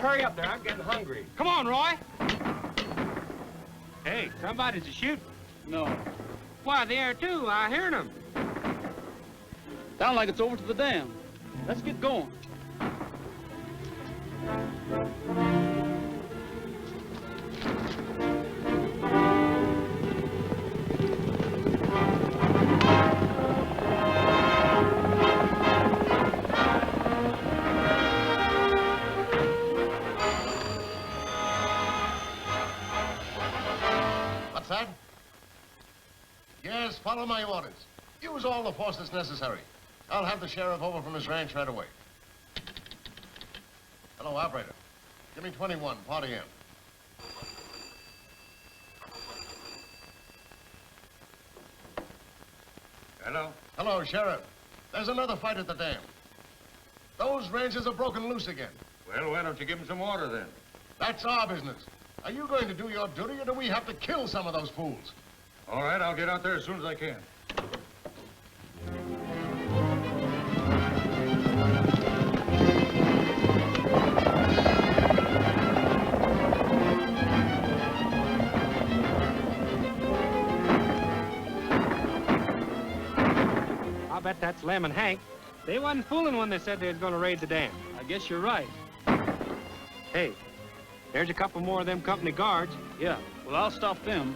hurry up there. I'm getting hungry. Come on, Roy. Hey, somebody's shooting. No. Why, there too. I heard them. Sound like it's over to the dam. Let's get going. What's that? Yes, follow my orders. Use all the force that's necessary. I'll have the sheriff over from his ranch right away. Hello, operator. Give me 21, party in. Hello? Hello, Sheriff. There's another fight at the dam. Those ranches are broken loose again. Well, why don't you give them some water then? That's our business. Are you going to do your duty, or do we have to kill some of those fools? All right, I'll get out there as soon as I can. I bet that's Lem and Hank. They wasn't fooling when they said they was going to raid the dam. I guess you're right. Hey, there's a couple more of them company guards. Yeah, well, I'll stop them.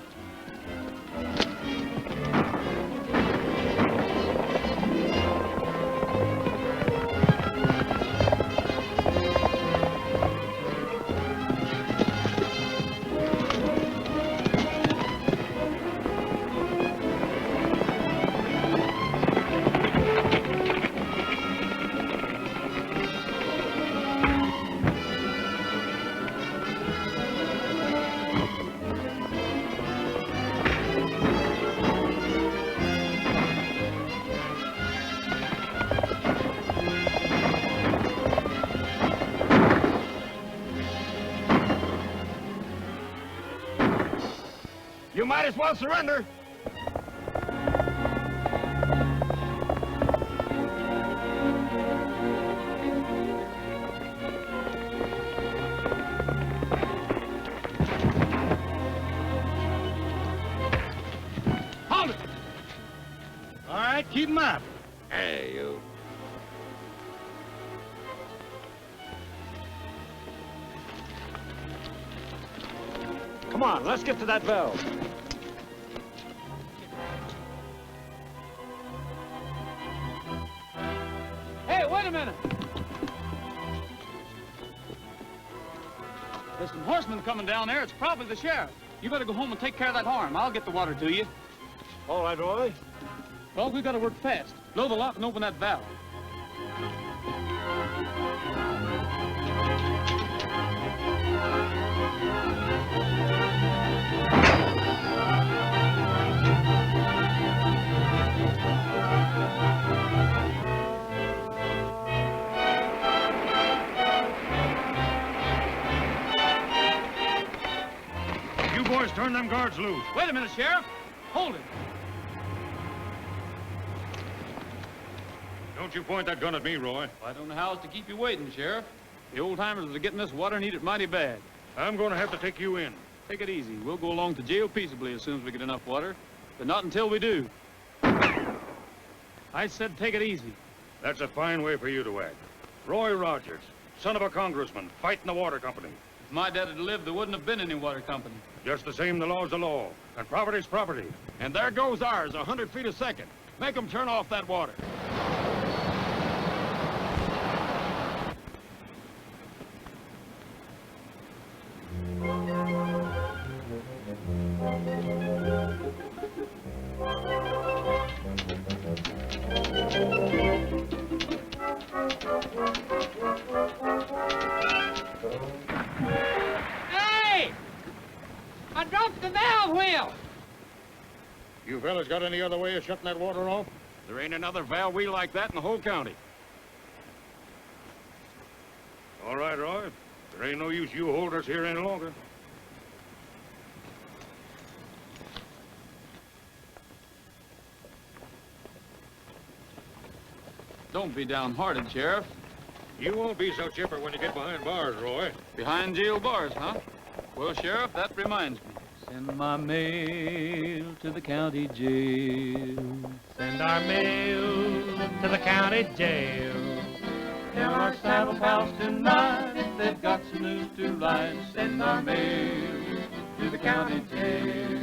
You might as well surrender. Hold it. All right, keep them up. Hey, you. Come on, let's get to that valve. Hey, wait a minute. There's some horsemen coming down there. It's probably the sheriff. You better go home and take care of that harm. I'll get the water to you. All right, Roy. Well, we gotta work fast. Blow the lock and open that valve. You boys turn them guards loose. Wait a minute, Sheriff. Hold it. Don't you point that gun at me, Roy. I don't know how else to keep you waiting, Sheriff. The old-timers that are getting this water need it mighty bad. I'm going to have to take you in. Take it easy. We'll go along to jail peaceably as soon as we get enough water, but not until we do. I said take it easy. That's a fine way for you to act. Roy Rogers, son of a congressman, fighting the water company. If my dad had lived, there wouldn't have been any water company. Just the same, the law's the law, and property's property. And there goes ours, 100 feet a second. Make them turn off that water. Hey! I dropped the valve wheel! You fellas got any other way of shutting that water off? There ain't another valve wheel like that in the whole county. All right, Roy. There ain't no use you hold us here any longer. Don't be downhearted, Sheriff. You won't be so chipper when you get behind bars, Roy. Behind jail bars, huh? Well, Sheriff, that reminds me. Send my mail to the county jail. Send our mail to the county jail. Tell our saddle pals tonight if they've got some news to write. Send our mail to the county jail.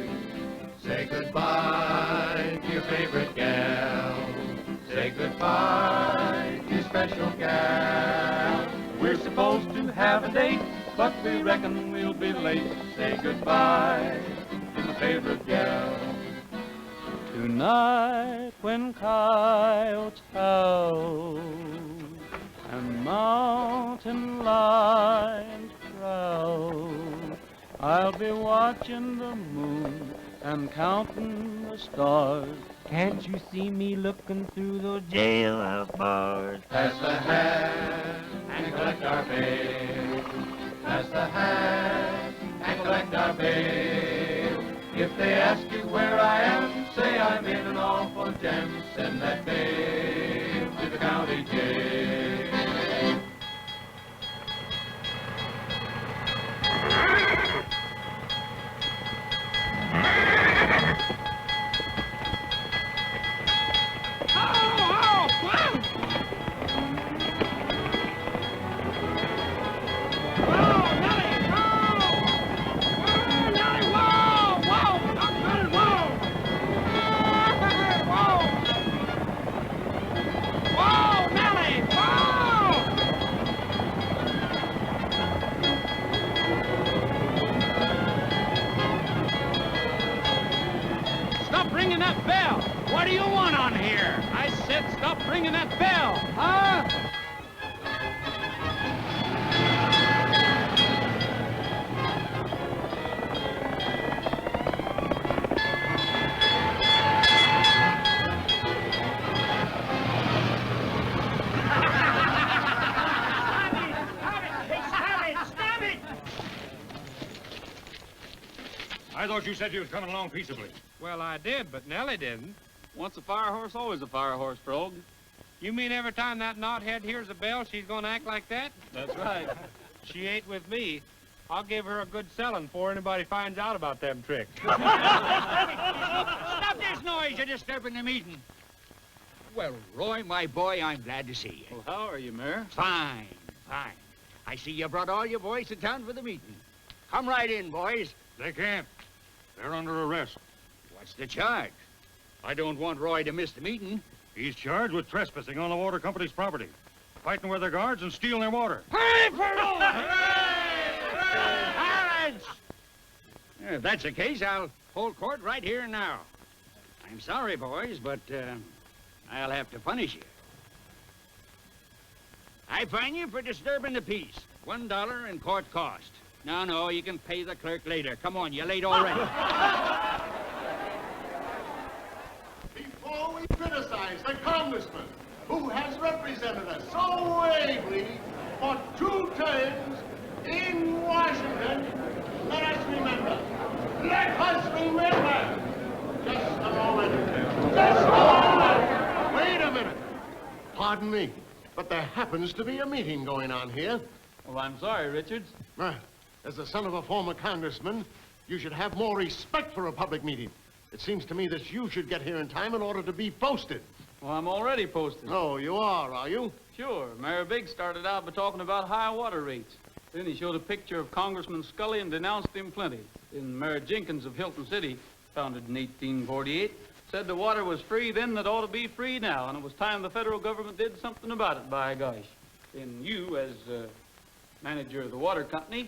Say goodbye to your favorite gal. Say goodbye to your special gal. We're supposed to have a date, but we reckon we'll be late. Say goodbye to my favorite gal. Tonight when coyotes howl and mountain lions prowl, I'll be watching the moon and counting the stars. Can't you see me looking through those jailhouse bars? Pass the hat and collect our bail. Pass the hat and collect our bail. If they ask you where I am, say I'm in an awful jam. Send that bail to the county jail. What do you want on here? I said stop ringing that bell, huh? Stop it! I thought you said you was coming along peaceably. Well, I did, but Nellie didn't. Once a fire horse, always a fire horse, Frog. You mean every time that knothead hears a bell, she's going to act like that? That's right. She ain't with me. I'll give her a good selling before anybody finds out about them tricks. Stop this noise. You're disturbing the meeting. Well, Roy, my boy, I'm glad to see you. Well, how are you, Mayor? Fine, fine. I see you brought all your boys to town for the meeting. Come right in, boys. They can't. They're under arrest. What's the charge? I don't want Roy to miss the meeting. He's charged with trespassing on the water company's property, fighting with their guards and stealing their water. Hooray for Roy! Silence! If that's the case, I'll hold court right here and now. I'm sorry, boys, but I'll have to punish you. I fine you for disturbing the peace. $1 in court cost. No, you can pay the clerk later. Come on, you're late already. Before we criticize the congressman who has represented us so ably for 2 terms in Washington, let us remember. Just a moment. Wait a minute. Pardon me, but there happens to be a meeting going on here. Well, I'm sorry, Richards. As the son of a former congressman, you should have more respect for a public meeting. It seems to me that you should get here in time in order to be posted. Well, I'm already posted. Oh, you are you? Sure. Mayor Biggs started out by talking about high water rates. Then he showed a picture of Congressman Scully and denounced him plenty. Then Mayor Jenkins of Hilton City, founded in 1848, said the water was free then that ought to be free now, and it was time the federal government did something about it, by gosh. Then you, as manager of the water company,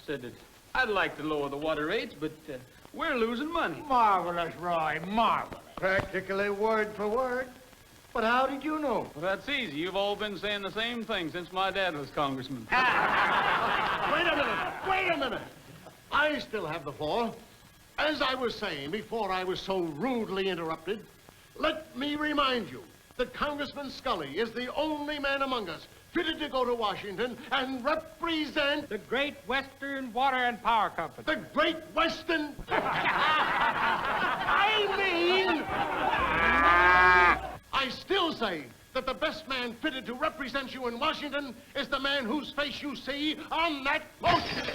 said that I'd like to lower the water rates, but we're losing money. Marvelous, Roy, marvelous. Practically word for word. But how did you know? Well, that's easy. You've all been saying the same thing since my dad was congressman. Wait a minute. I still have the floor. As I was saying before I was so rudely interrupted, let me remind you that Congressman Scully is the only man among us fitted to go to Washington and represent The Great Western Water and Power Company. the Great Western... I still say that the best man fitted to represent you in Washington is the man whose face you see on that poster.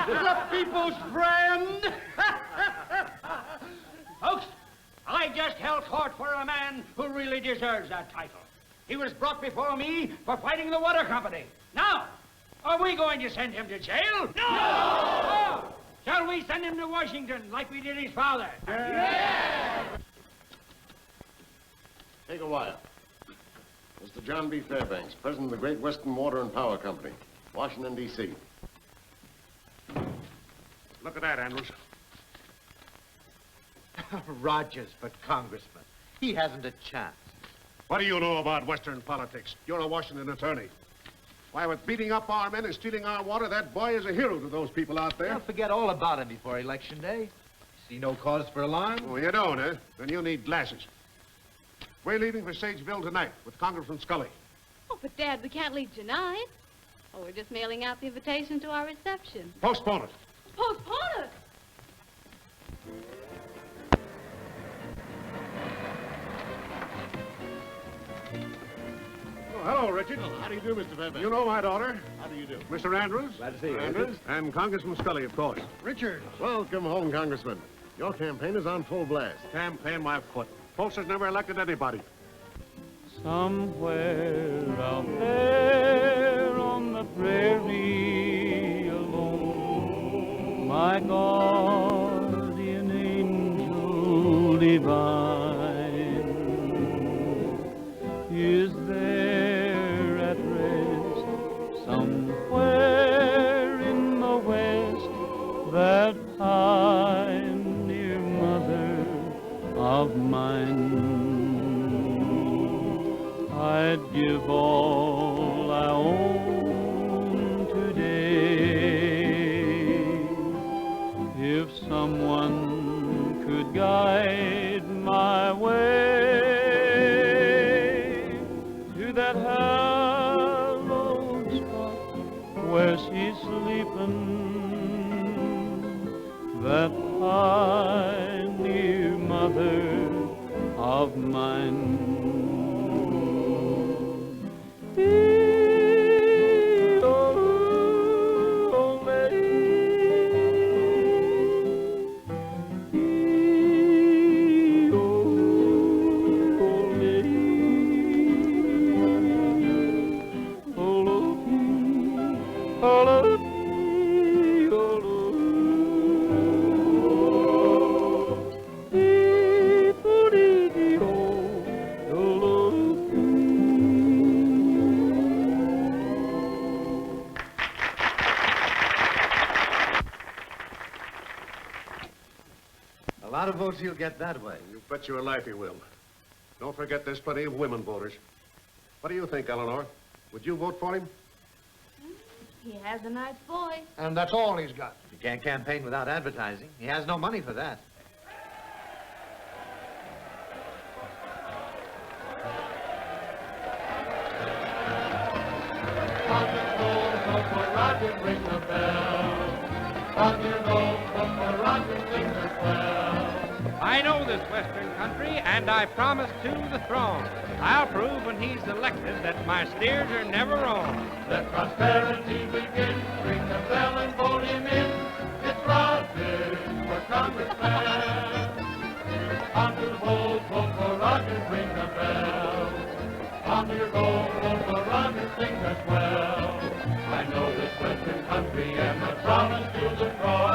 The people's friend. Folks, I just held court for a man who really deserves that title. He was brought before me for fighting the water company. Now, are we going to send him to jail? No! Oh, shall we send him to Washington like we did his father? Yeah! Take a wire. Mr. John B. Fairbanks, President of the Great Western Water and Power Company, Washington, D.C. Look at that, Andrews. Rogers for congressman. He hasn't a chance. What do you know about Western politics? You're a Washington attorney. Why, with beating up our men and stealing our water, that boy is a hero to those people out there. They'll forget all about him before Election Day. See no cause for alarm? Oh, you don't, eh? Then you need glasses. We're leaving for Sageville tonight with Congressman Scully. Oh, but Dad, we can't leave tonight. Oh, we're just mailing out the invitation to our reception. Postpone it. Postpone it! Oh, hello, Richard. Well, how do you do, Mr. Fairbanks? You know my daughter, How do you do? Mr. Andrews. Glad to see you, Andrews. And Congressman Scully, of course. Richard. Welcome home, Congressman. Your campaign is on full blast. Campaign my foot. Posters never elected anybody. Somewhere out there on the prairie alone, my guardian angel divine is there at rest somewhere in the west, that pioneer mother of mine. I'd give all I own today if someone could guide my way to that hallowed spot where she's sleeping, that pioneer mother of mine. A lot of votes he'll get that way. You bet your life he will. Don't forget there's plenty of women voters. What do you think, Eleanor? Would you vote for him? He has a nice voice. And that's all he's got. You can't campaign without advertising. He has no money for that. I know this Western country, and I promise to the throne. I'll prove when he's elected that my steers are never wrong. Let prosperity begin. Ring the bell and vote him in. It's Rogers for congressman. On to the polls, vote for Rogers, ring the bell. On to your goal, vote for Rogers, sing us well. I know this Western country and I promise to the throne.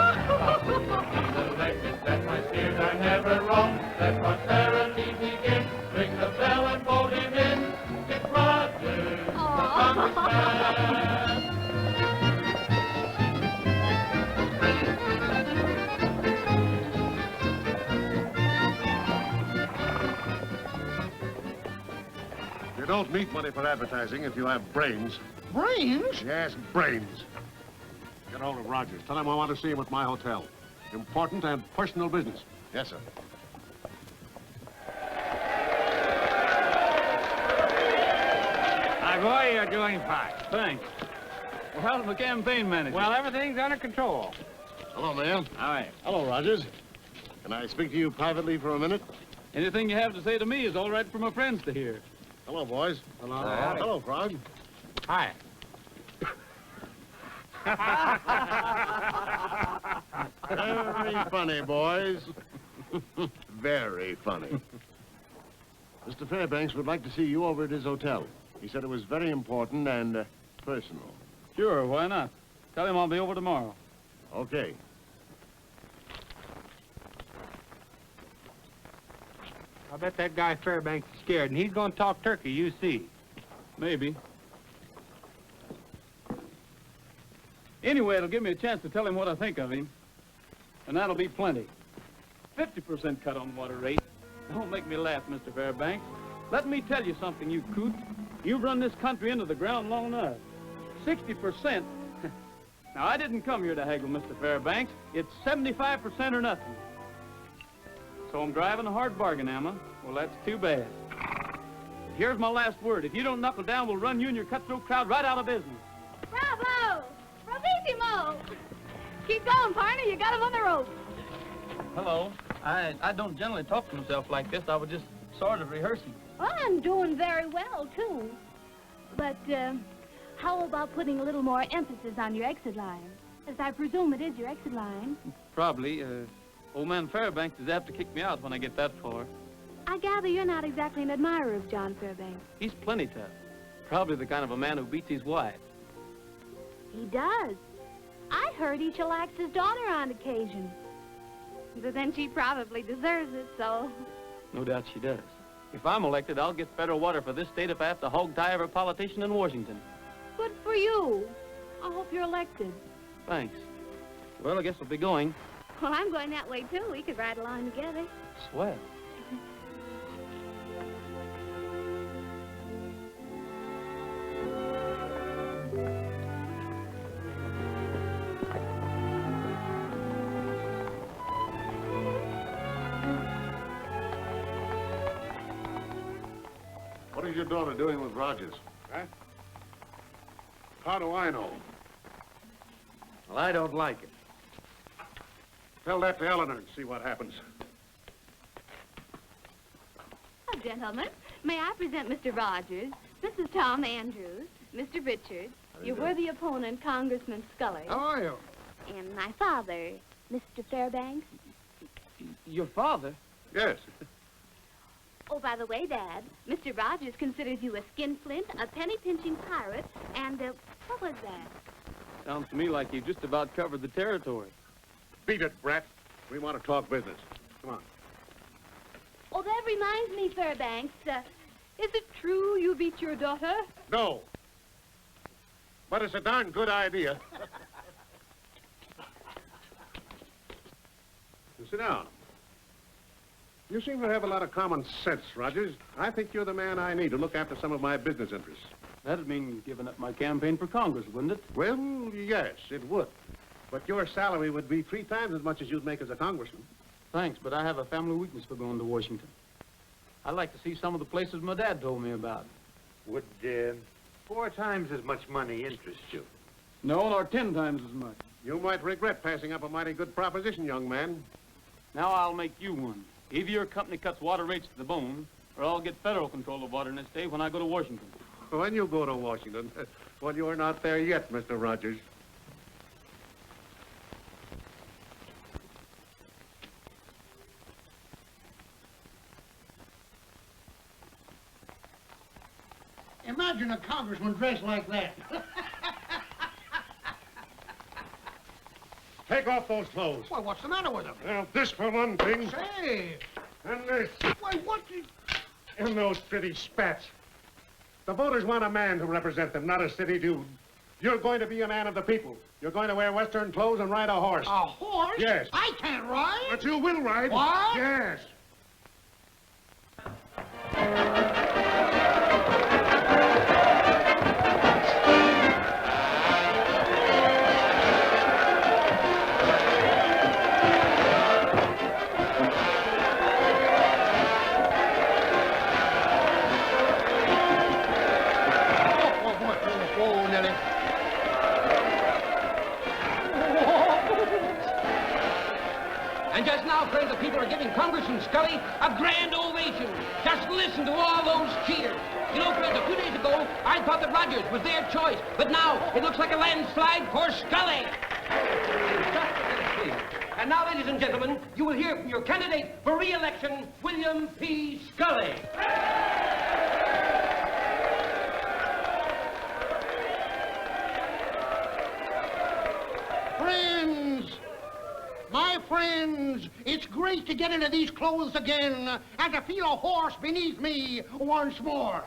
He's elected that my steers are never wrong. Let prosperity begin. Ring the bell and vote him in. It's Rogers for congressman. You don't need money for advertising if you have brains. Brains? Yes, brains. Get hold of Rogers. Tell him I want to see him at my hotel. Important and personal business. Yes, sir. My boy, you're doing fine. Thanks. Well, how's the campaign manager? Well, everything's under control. Hello, Mayor. Hi. Hello, Rogers. Can I speak to you privately for a minute? Anything you have to say to me is all right for my friends to hear. Hello, boys. Hello. Hello, Frog. Hi. Very funny, boys. Very funny. Mr. Fairbanks would like to see you over at his hotel. He said it was very important and personal. Sure, why not? Tell him I'll be over tomorrow. Okay. I bet that guy Fairbanks is scared, and he's going to talk turkey, you see. Maybe. Anyway, it'll give me a chance to tell him what I think of him. And that'll be plenty. 50% cut on water rate. Don't make me laugh, Mr. Fairbanks. Let me tell you something, you coot. You've run this country into the ground long enough. 60%. Now, I didn't come here to haggle, Mr. Fairbanks. It's 75% or nothing. So I'm driving a hard bargain, Emma. Well, that's too bad. Here's my last word. If you don't knuckle down, we'll run you and your cutthroat crowd right out of business. Bravo! Bravissimo! Keep going, partner. You got him on the rope. Hello. I don't generally talk to myself like this. I was just sort of rehearsing. Well, I'm doing very well, too. But, how about putting a little more emphasis on your exit line? As I presume it is your exit line. Probably. Old man Fairbanks is apt to kick me out when I get that far. I gather you're not exactly an admirer of John Fairbanks. He's plenty tough. Probably the kind of a man who beats his wife. He does. I heard he chillaxed his daughter on occasion. But then she probably deserves it, so... No doubt she does. If I'm elected, I'll get federal water for this state if I have to hog-tie every politician in Washington. Good for you. I hope you're elected. Thanks. Well, I guess I'll be going. Well, I'm going that way, too. We could ride along together. Swell. What is your daughter doing with Rogers? Huh? How do I know? Well, I don't like it. Tell that to Eleanor and see what happens. Oh, gentlemen, may I present Mr. Rogers, Mrs. Tom Andrews, Mr. Richards, your worthy opponent, Congressman Scully. How are you? And my father, Mr. Fairbanks. Your father? Yes. Oh, by the way, Dad, Mr. Rogers considers you a skinflint, a penny-pinching pirate, and, what was that? Sounds to me like you just about covered the territory. Beat it, Brett. We want to talk business. Come on. Oh, that reminds me, Fairbanks, is it true you beat your daughter? No. But it's a darn good idea. Sit down. You seem to have a lot of common sense, Rogers. I think you're the man I need to look after some of my business interests. That'd mean giving up my campaign for Congress, wouldn't it? Well, yes, it would. But your salary would be 3 times as much as you'd make as a congressman. Thanks, but I have a family weakness for going to Washington. I'd like to see some of the places my dad told me about. Would 4 times as much money interest you? No, nor 10 times as much. You might regret passing up a mighty good proposition, young man. Now I'll make you one. Either your company cuts water rates to the bone, or I'll get federal control of water in this state when I go to Washington. When you go to Washington, well, you're not there yet, Mr. Rogers. Imagine a congressman dressed like that. Take off those clothes. Why, what's the matter with him? Well, this for one thing. Say, And this. why, what did... And those pretty spats. The voters want a man to represent them, not a city dude. You're going to be a man of the people. You're going to wear Western clothes and ride a horse. A horse? Yes. I can't ride. But you will ride. What? Yes. And just now, friends, the people are giving Congressman Scully a grand ovation. Just listen to all those cheers. You know, friends, a few days ago, I thought that Rogers was their choice. But now, it looks like a landslide for Scully. And now, ladies and gentlemen, you will hear from your candidate for re-election, William P. Scully. Friends, my friends, it's great to get into these clothes again and to feel a horse beneath me once more.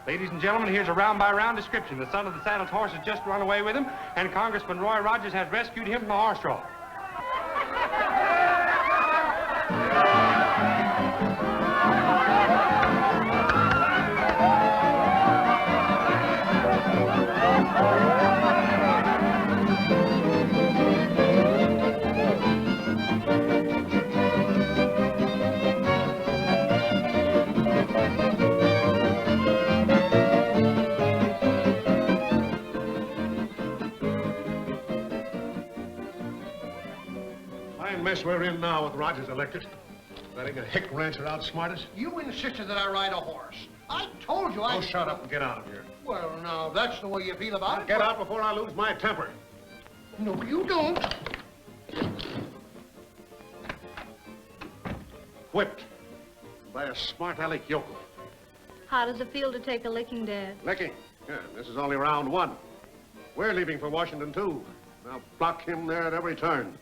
Ladies and gentlemen, here's a round-by-round description. The son of the saddled horse has just run away with him, and Congressman Roy Rogers has rescued him from the horse trough. Mess we're in now with Rogers elected. Letting a hick rancher outsmart us. You insisted that I ride a horse. I told you I... Oh, shut up and get out of here. Well, now, that's the way you feel about it. Get out before I lose my temper. No, you don't. Whipped by a smart aleck yokel. How does it feel to take a licking, Dad? Licking? Yeah, this is only round one. We're leaving for Washington, too. Now block him there at every turn.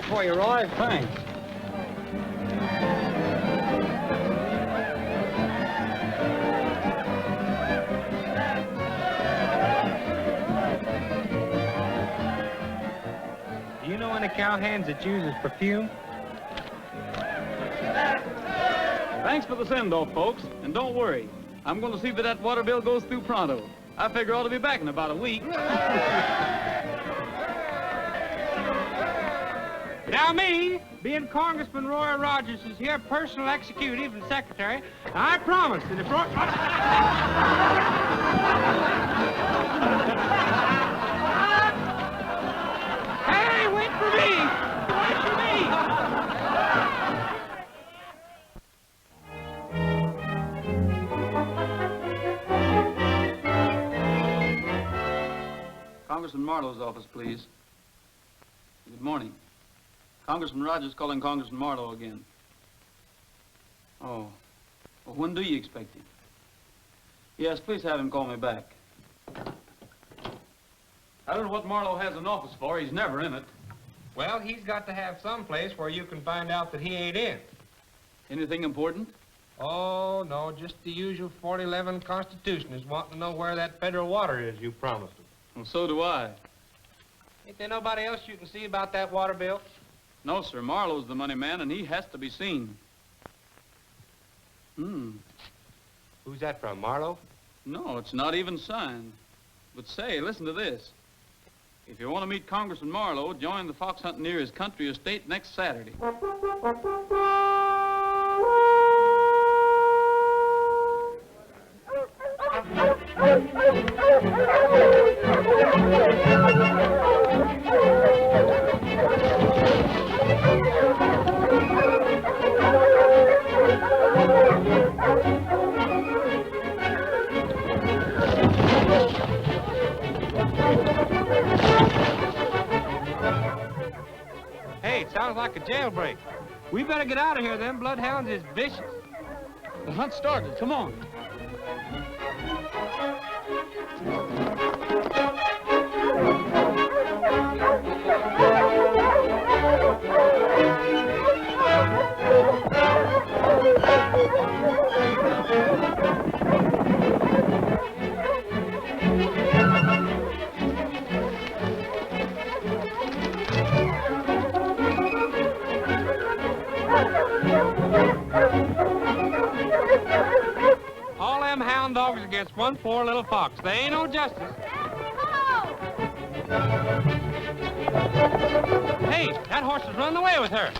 For you, Roy. Thanks. Do you know any cowhands that uses perfume? Thanks for the send-off, folks. And don't worry. I'm going to see that water bill goes through pronto. I figure I ought to be back in about a week. Now me, being Congressman Roy Rogers is here, personal executive and secretary, I promise that if Roy... Hey, wait for me! Wait for me! Congressman Marlowe's office, please. Good morning. Congressman Rogers calling Congressman Marlowe again. Oh. Well, when do you expect him? Yes, please have him call me back. I don't know what Marlowe has an office for. He's never in it. Well, he's got to have some place where you can find out that he ain't in. Anything important? Oh, no, just the usual 4011 Constitution is wanting to know where that federal water is you promised him. Well, so do I. Ain't there nobody else you can see about that water bill? No, sir. Marlowe's the money man, and he has to be seen. Who's that from, Marlowe? No, it's not even signed. But say, listen to this. If you want to meet Congressman Marlowe, join the fox hunting near his country estate next Saturday. Sounds like a jailbreak. We better get out of here. Them bloodhounds is vicious. The hunt started. Come on. All them hound dogs against one poor little fox. They ain't no justice. Hey, that horse is running away with her.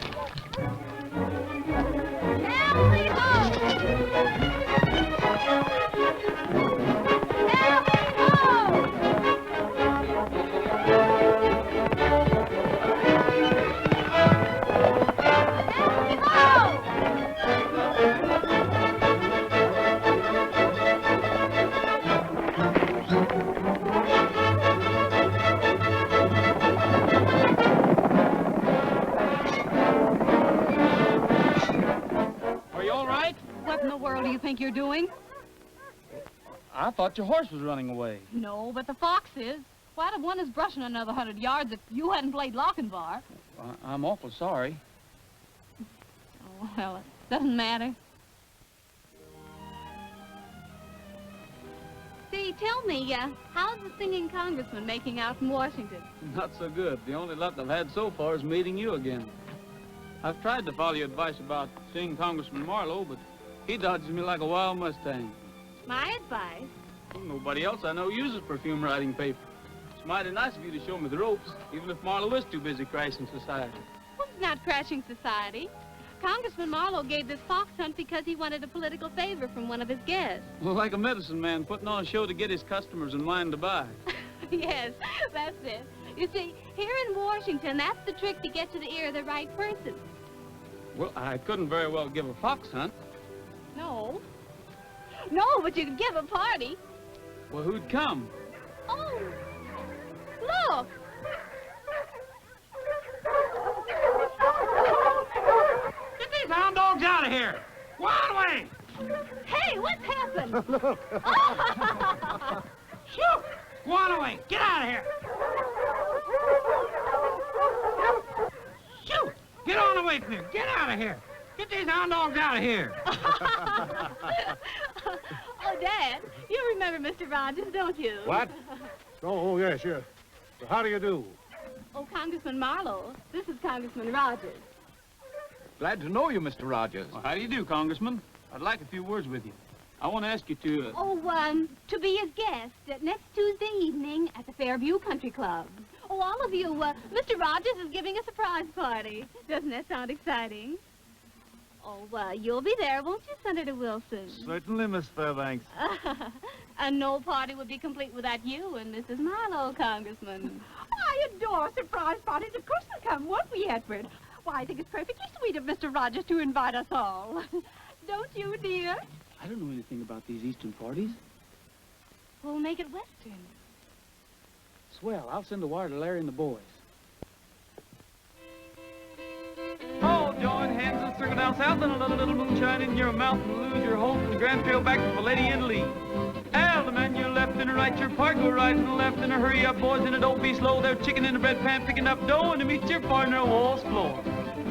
What do you think you're doing? I thought your horse was running away. No, but the fox is. Why'd have won his brushing another 100 yards if you hadn't played Lochinvar? I'm awful sorry. Oh, well, it doesn't matter. See, tell me, how's the singing congressman making out in Washington? Not so good. The only luck I've had so far is meeting you again. I've tried to follow your advice about seeing Congressman Marlowe, but he dodges me like a wild Mustang. My advice? Well, nobody else I know uses perfume writing paper. It's mighty nice of you to show me the ropes, even if Marlowe is too busy crashing society. Well, it's not crashing society. Congressman Marlowe gave this fox hunt because he wanted a political favor from one of his guests. Well, like a medicine man putting on a show to get his customers in mind to buy. Yes, that's it. You see, here in Washington, that's the trick to get to the ear of the right person. Well, I couldn't very well give a fox hunt. No. No, but you could give a party. Well, who'd come? Oh, look. Get these hound dogs out of here. Wild away. Hey, what's happened? Look. Shoot. Go on away. Get out of here. Shoot. Get on away from here. Get out of here. Get these hound dogs out of here. Oh, Dad, you remember Mr. Rogers, don't you? What? Oh, yes, sure. So how do you do? Oh, Congressman Marlowe. This is Congressman Rogers. Glad to know you, Mr. Rogers. Well, how do you do, Congressman? I'd like a few words with you. I want to ask you to... To be his guest next Tuesday evening at the Fairview Country Club. Oh, all of you, Mr. Rogers is giving a surprise party. Doesn't that sound exciting? Oh, you'll be there, won't you, Senator Wilson? Certainly, Miss Fairbanks. And no party would be complete without you and Mrs. Marlowe, Congressman. I adore surprise parties. Of course they'll come, won't we, Edward? Why, I think it's perfectly sweet of Mr. Rogers to invite us all. Don't you, dear? I don't know anything about these Eastern parties. We'll make it Western. Swell. I'll send a wire to Larry and the boys. Oh, join hands and circle down south and a little moonshine in your mouth and lose your hope and the Grand Trail back to Lady Italy. Al, the man, your left and a right, your part, go right and left and a hurry up, boys, and don't be slow. They're chicken in a bread pan picking up dough and to meet your partner on Wall's floor.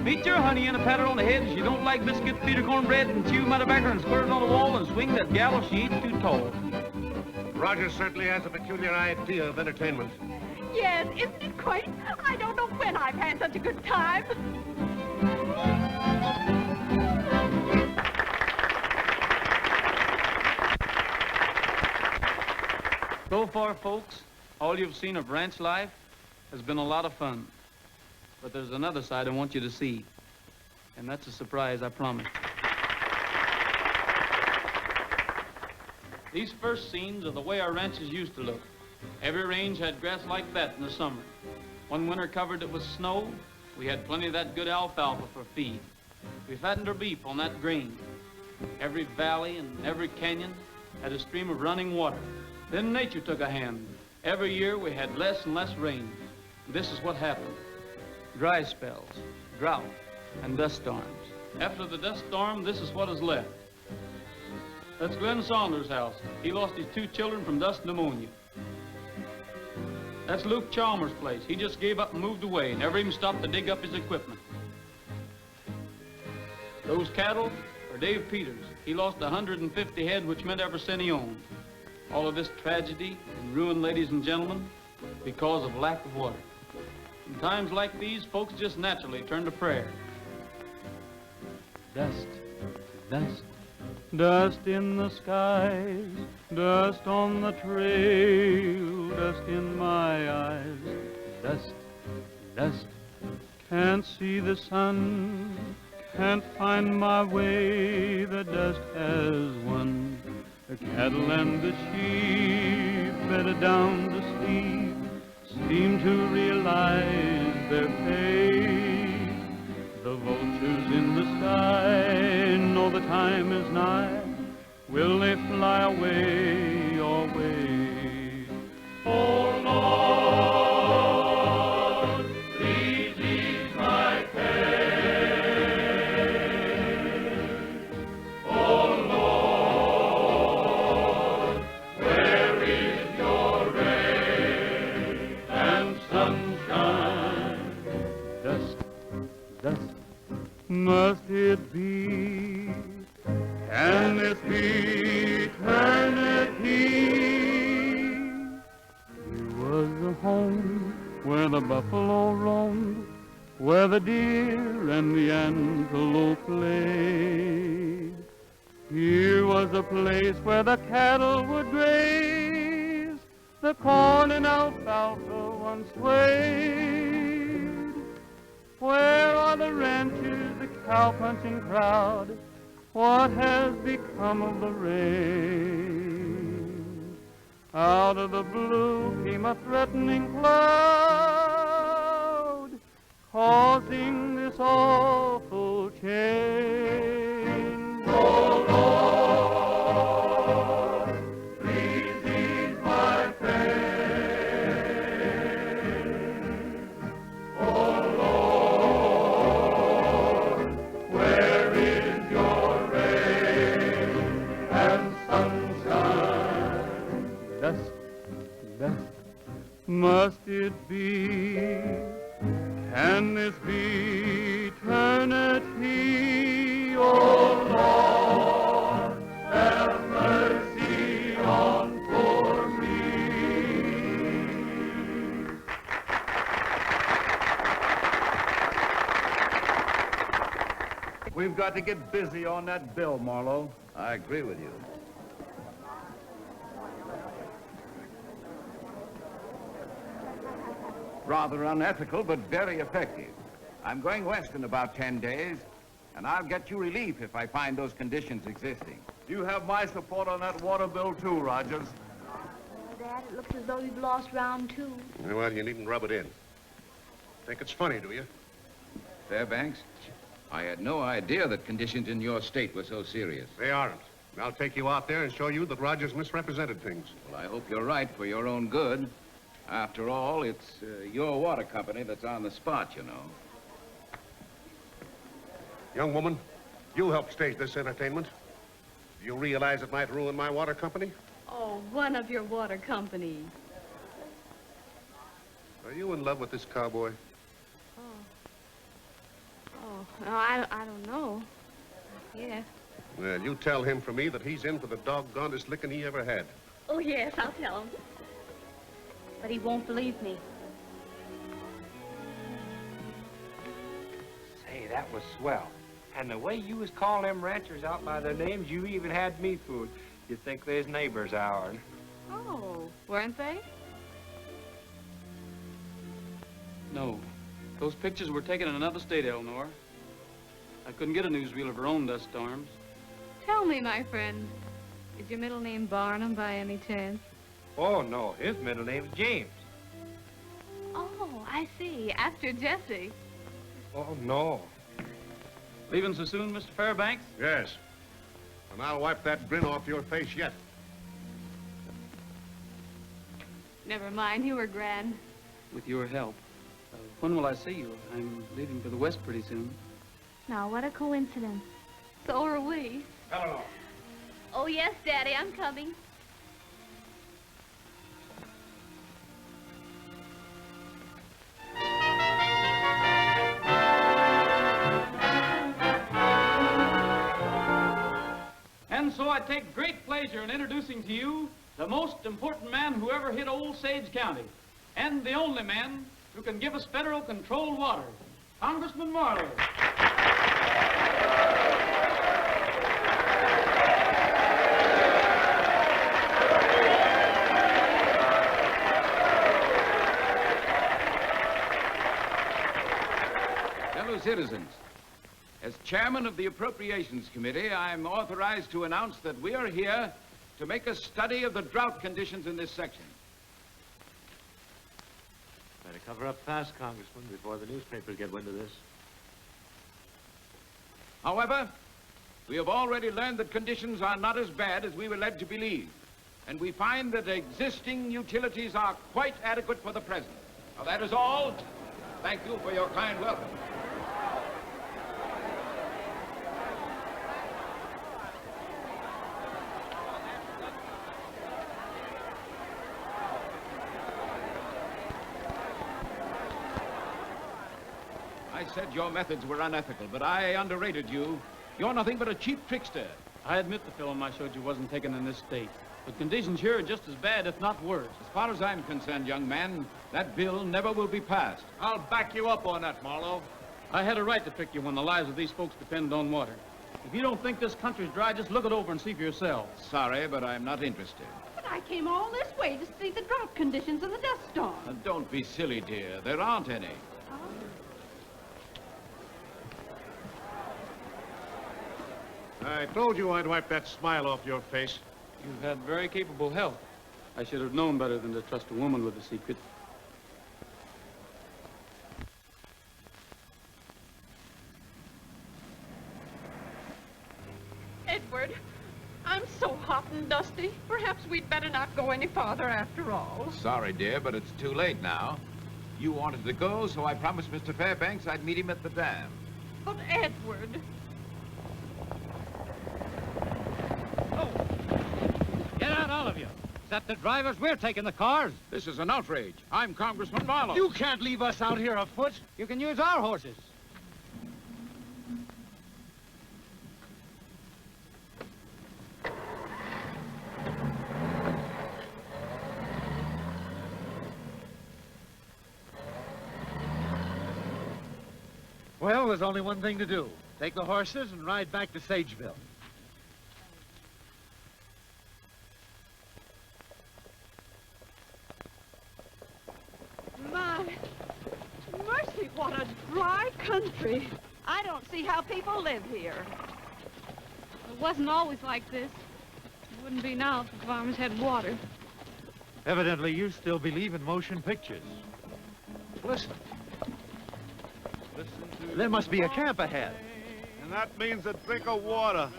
Meet your honey and a pat her on the head. If you don't like biscuit, feed her cornbread and chew them out of back and squirt it on the wall and swing that gal if she ain't too tall. Rogers certainly has a peculiar idea of entertainment. Yes, isn't it quaint? I don't know when I've had such a good time. So far, folks, all you've seen of ranch life has been a lot of fun. But there's another side I want you to see. And that's a surprise, I promise. These first scenes are the way our ranches used to look. Every range had grass like that in the summer. One winter covered it with snow. We had plenty of that good alfalfa for feed. We fattened our beef on that grain. Every valley and every canyon had a stream of running water. Then nature took a hand. Every year we had less and less rain. This is what happened. dry spells, drought, and dust storms. After the dust storm, this is what is left. That's Glenn Saunders' house. He lost his 2 children from dust pneumonia. That's Luke Chalmers' place. He just gave up and moved away, never even stopped to dig up his equipment. Those cattle are Dave Peters. He lost 150 head, which meant every cent he owned. All of this tragedy and ruin, ladies and gentlemen, because of lack of water. In times like these, folks just naturally turn to prayer. Dust, dust, dust in the skies, dust on the trail, dust in my eyes. Dust, dust, can't see the sun, can't find my way, the dust has won. The cattle and the sheep, bedded down to sleep, seem to realize their fate. The vultures in the sky know the time is nigh. Will they fly away or wait? Oh Lord, please ease my pain. Oh Lord, where is your rain and sunshine? Dust, dust, must it be? Can this be eternity? Here was a home where the buffalo roamed, where the deer and the antelope played. Here was a place where the cattle would graze, the corn and alfalfa once swayed. Where are the ranchers, the cow-punching crowd? What has become of the rain? Out of the blue came a threatening cloud, causing this awful change. Oh Lord, please ease my pain. Oh Lord, where is your rain and sunshine? Dust, dust, must it be? Can this be eternity? Oh Lord, have mercy on poor me. We've got to get busy on that bill, Marlowe. I agree with you. Rather unethical, but very effective. I'm going west in about 10 days, and I'll get you relief if I find those conditions existing. You have my support on that water bill, too, Rogers. Dad, it looks as though you've lost round 2. Well, you needn't rub it in. Think it's funny, do you? Fairbanks, I had no idea that conditions in your state were so serious. They aren't. I'll take you out there and show you that Rogers misrepresented things. Well, I hope you're right for your own good. After all, it's your water company that's on the spot, you know. Young woman, you helped stage this entertainment. Do you realize it might ruin my water company? Oh, one of your water companies. Are you in love with this cowboy? Oh, no, I don't know. Yes. Well, you tell him for me that he's in for the doggonedest licking he ever had. Oh, yes, I'll tell him. But he won't believe me. Say, that was swell. And the way you was calling them ranchers out by their names, you even had me fooled. You'd think they's neighbors ours. Oh, weren't they? No. Those pictures were taken in another state, Eleanor. I couldn't get a newsreel of her own dust storms. Tell me, my friend, is your middle name Barnum by any chance? Oh, no, his middle name's James. Oh, I see. After Jesse. Oh, no. Leaving so soon, Mr. Fairbanks? Yes. And I'll wipe that grin off your face yet. Never mind, you were grand. With your help. When will I see you? I'm leaving for the West pretty soon. Now, what a coincidence. So are we. Come along. Oh, yes, Daddy, I'm coming. And so I take great pleasure in introducing to you the most important man who ever hit Old Sage County, and the only man who can give us federal controlled water, Congressman Marley. Fellow citizens, as chairman of the Appropriations Committee, I'm authorized to announce that we are here to make a study of the drought conditions in this section. Better cover up fast, Congressman, before the newspapers get wind of this. However, we have already learned that conditions are not as bad as we were led to believe, and we find that existing utilities are quite adequate for the present. Now, that is all. Thank you for your kind welcome. I said your methods were unethical, but I underrated you. You're nothing but a cheap trickster. I admit the film I showed you wasn't taken in this state, but conditions here are just as bad, if not worse. As far as I'm concerned, young man, that bill never will be passed. I'll back you up on that, Marlowe. I had a right to trick you when the lives of these folks depend on water. If you don't think this country's dry, just look it over and see for yourselves. Sorry, but I'm not interested. But I came all this way to see the drought conditions of the dust storm. Don't be silly, dear. There aren't any. I told you I'd wipe that smile off your face. You've had very capable help. I should have known better than to trust a woman with a secret. Edward, I'm so hot and dusty. Perhaps we'd better not go any farther after all. Sorry, dear, but it's too late now. You wanted to go, so I promised Mr. Fairbanks I'd meet him at the dam. But Edward... Get out, all of you. Is that the drivers? We're taking the cars. This is an outrage. I'm Congressman Marlowe. You can't leave us out here afoot. You can use our horses. Well, there's only one thing to do. Take the horses and ride back to Sageville. My mercy, what a dry country. I don't see how people live here. It wasn't always like this. It wouldn't be now if the farmers had water. Evidently, you still believe in motion pictures. Listen. There must be a camp ahead. And that means a drink of water.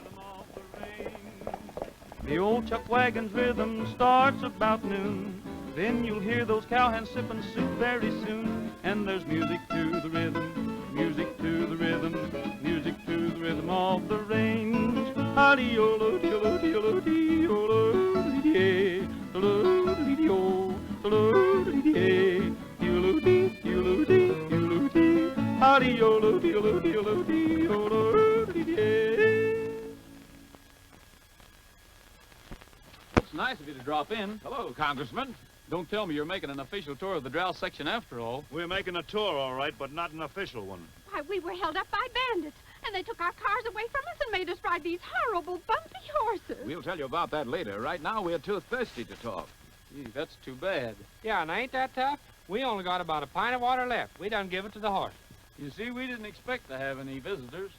The old chuck wagon's rhythm starts about noon. Then you'll hear those cowhands sipping soup very soon. And there's music to the rhythm, music to the rhythm, music to the rhythm of the range. It's nice of you to drop in. Hello, Congressman. Don't tell me you're making an official tour of the drought section after all. We're making a tour, all right, but not an official one. Why, we were held up by bandits, and they took our cars away from us and made us ride these horrible, bumpy horses. We'll tell you about that later. Right now, we're too thirsty to talk. Gee, that's too bad. Yeah, and ain't that tough? We only got about a pint of water left. We done give it to the horse. You see, we didn't expect to have any visitors.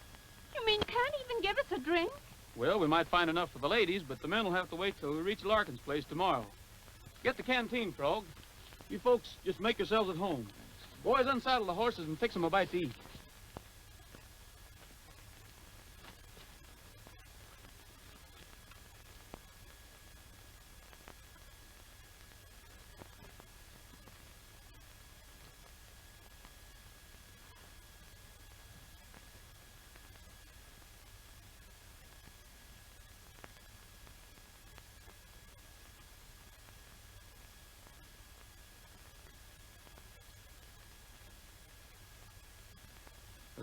You mean you can't even give us a drink? Well, we might find enough for the ladies, but the men will have to wait till we reach Larkin's place tomorrow. Get the canteen, Frog. You folks just make yourselves at home. Boys, unsaddle the horses and fix them a bite to eat.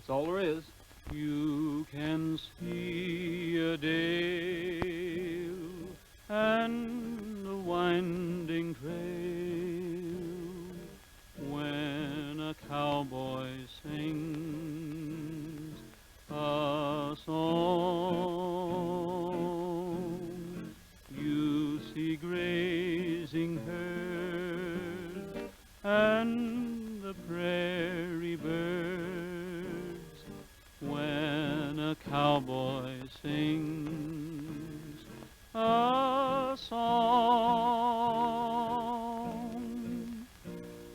That's all there is. You can see a dale and a winding trail when a cowboy sings a song. You see grazing herds and the prairie birds when a cowboy sings a song.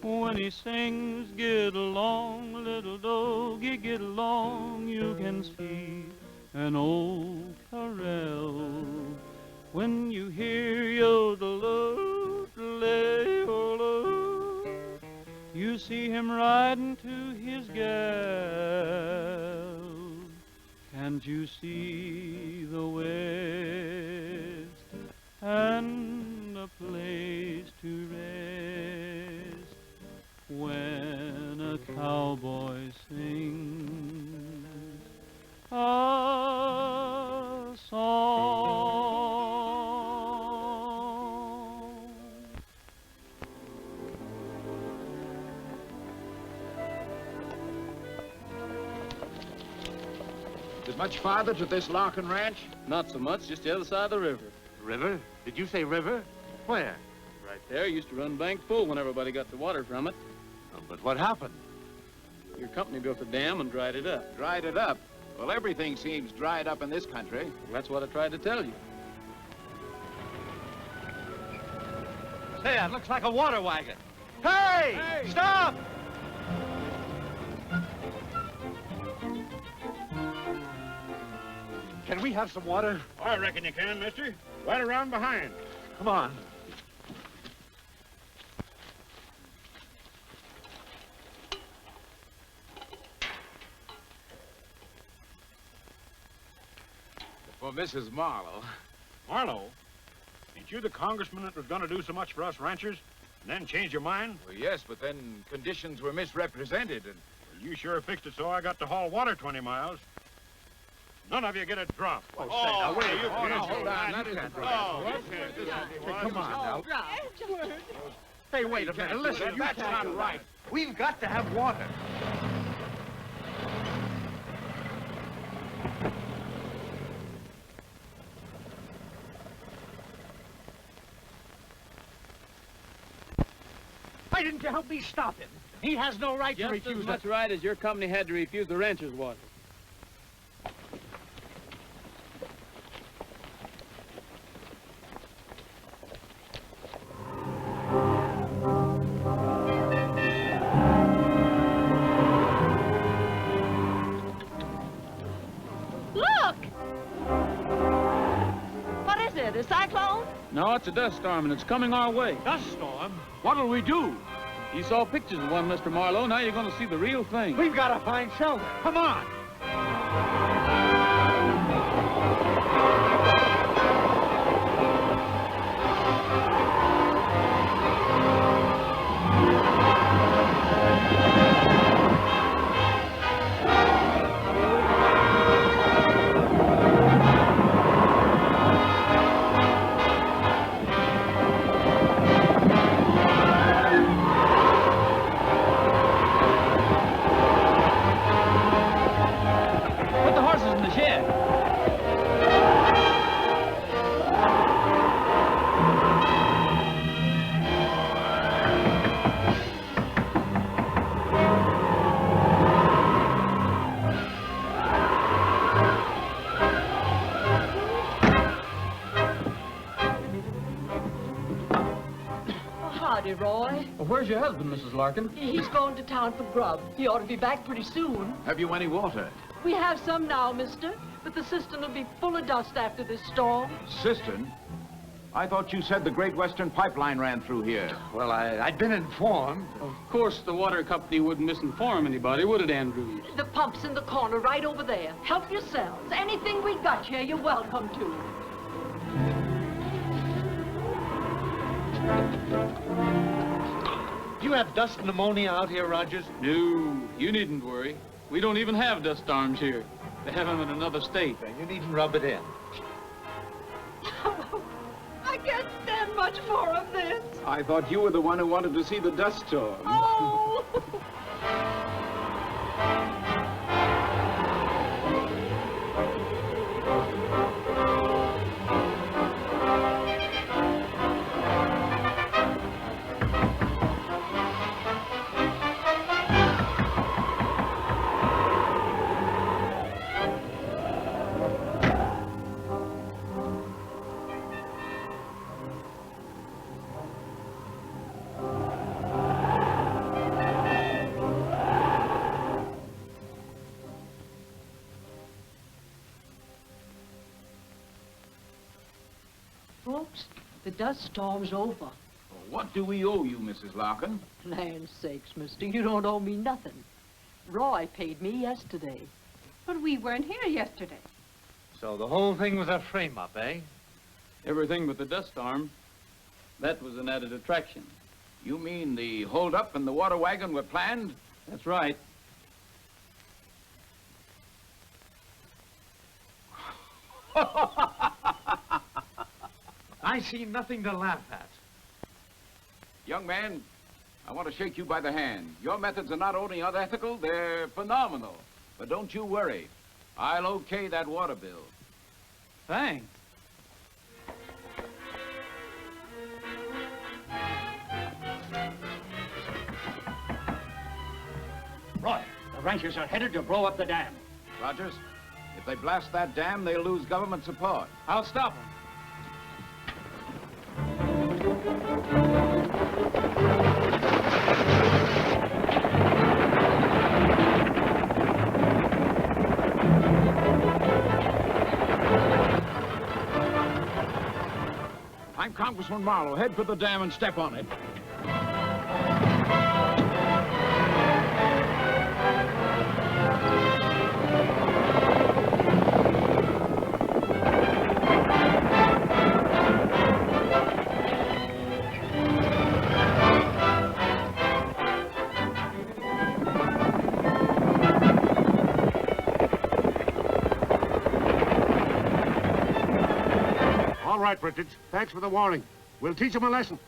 When he sings, get along, little doggy, get along, you can see an old corral. When you hear yodel, you see him riding to his gal. Can't you see the west and a place to rest when a cowboy sings a song? Is it much farther to this Larkin ranch? Not so much, just the other side of the river. River? Did you say river? Where? Right there, used to run bank full when everybody got the water from it. Oh, but what happened? Your company built a dam and dried it up. Dried it up? Well, everything seems dried up in this country. Well, that's what I tried to tell you. Say, it looks like a water wagon. Hey! Stop! Can we have some water? I reckon you can, mister. Right around behind. Come on. For Mrs. Marlowe. Marlowe, ain't you the congressman that was going to do so much for us ranchers and then change your mind? Well, yes, but then conditions were misrepresented and... Well, you sure fixed it so I got to haul water 20 miles. None of you get a drop. Oh, say, now, wait. You Oh, no, hold on. That isn't right. Come on now. Hey, wait a minute. Listen, That's not right. We've got to have water. Why didn't you help me stop him? He has no right to Just refuse as it. much right as your company had to refuse the rancher's water. Look! What is it, a cyclone? No, it's a dust storm, and it's coming our way. Dust storm? What'll we do? You saw pictures of one, Mr. Marlowe. Now you're going to see the real thing. We've got to find shelter. Come on. Put the horses in the shed. Oh, howdy, Roy. Well, where's your husband, Mrs. Larkin? He's going to town for grub. He ought to be back pretty soon. Have you any water? We have some now, mister, but the cistern will be full of dust after this storm. Cistern? I thought you said the Great Western Pipeline ran through here. Well, I'd been informed. Of course, the water company wouldn't misinform anybody, would it, Andrews? The pump's in the corner right over there. Help yourselves. Anything we got here, you're welcome to. Do you have dust pneumonia out here, Rogers? No, you needn't worry. We don't even have dust storms here. They have them in another state. You needn't rub it in. I can't stand much more of this. I thought you were the one who wanted to see the dust storm. Oh! Folks, the dust storm's over. What do we owe you, Mrs. Larkin? Land's sakes, mister, you don't owe me nothing. Roy paid me yesterday. But we weren't here yesterday. So the whole thing was a frame-up, eh? Everything but the dust storm. That was an added attraction. You mean the hold-up and the water wagon were planned? That's right. I see nothing to laugh at. Young man, I want to shake you by the hand. Your methods are not only unethical, they're phenomenal. But don't you worry. I'll okay that water bill. Thanks. Roy, the ranchers are headed to blow up the dam. Rogers, if they blast that dam, they'll lose government support. I'll stop them. I'm Congressman Marlowe. Head for the dam and step on it. All right, Bridges. Thanks for the warning. We'll teach him a lesson.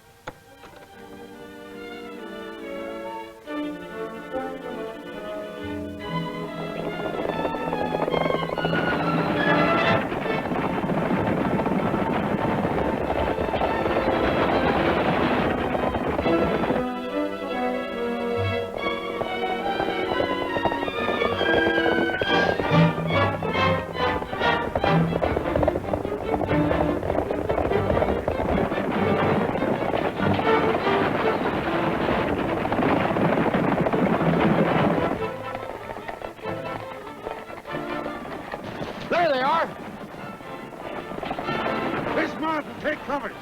There they are. Dismount and take cover.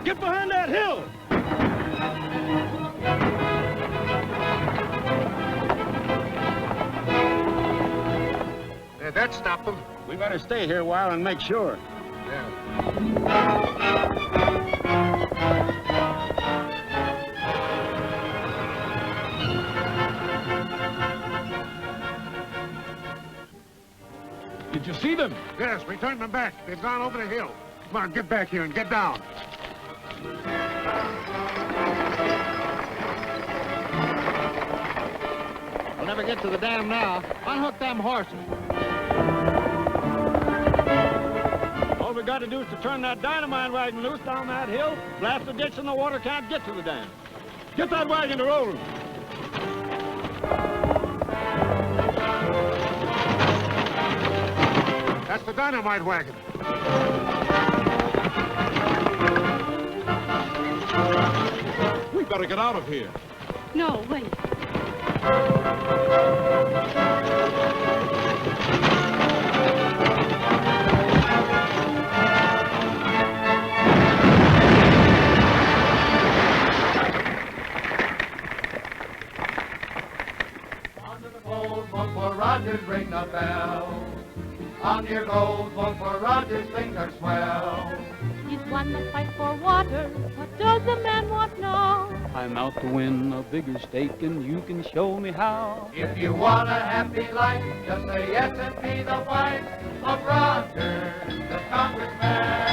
Get behind that hill! That stopped them. We better stay here a while and make sure. Did you see them? Yes, we turned them back. They've gone over the hill. Come on, get back here and get down. We'll never get to the dam now. Unhook them horses. All we got to do is to turn that dynamite wagon loose down that hill, blast the ditch, and the water can't get to the dam. Get that wagon to rolling. That's the dynamite wagon. We better get out of here. No, wait. ring the bell. On your gold, vote for Rogers, things are swell. He's one that fights for water. What does the man want now? I'm out to win a bigger stake, and you can show me how. If you want a happy life, just say yes and be the wife of Rogers, the congressman.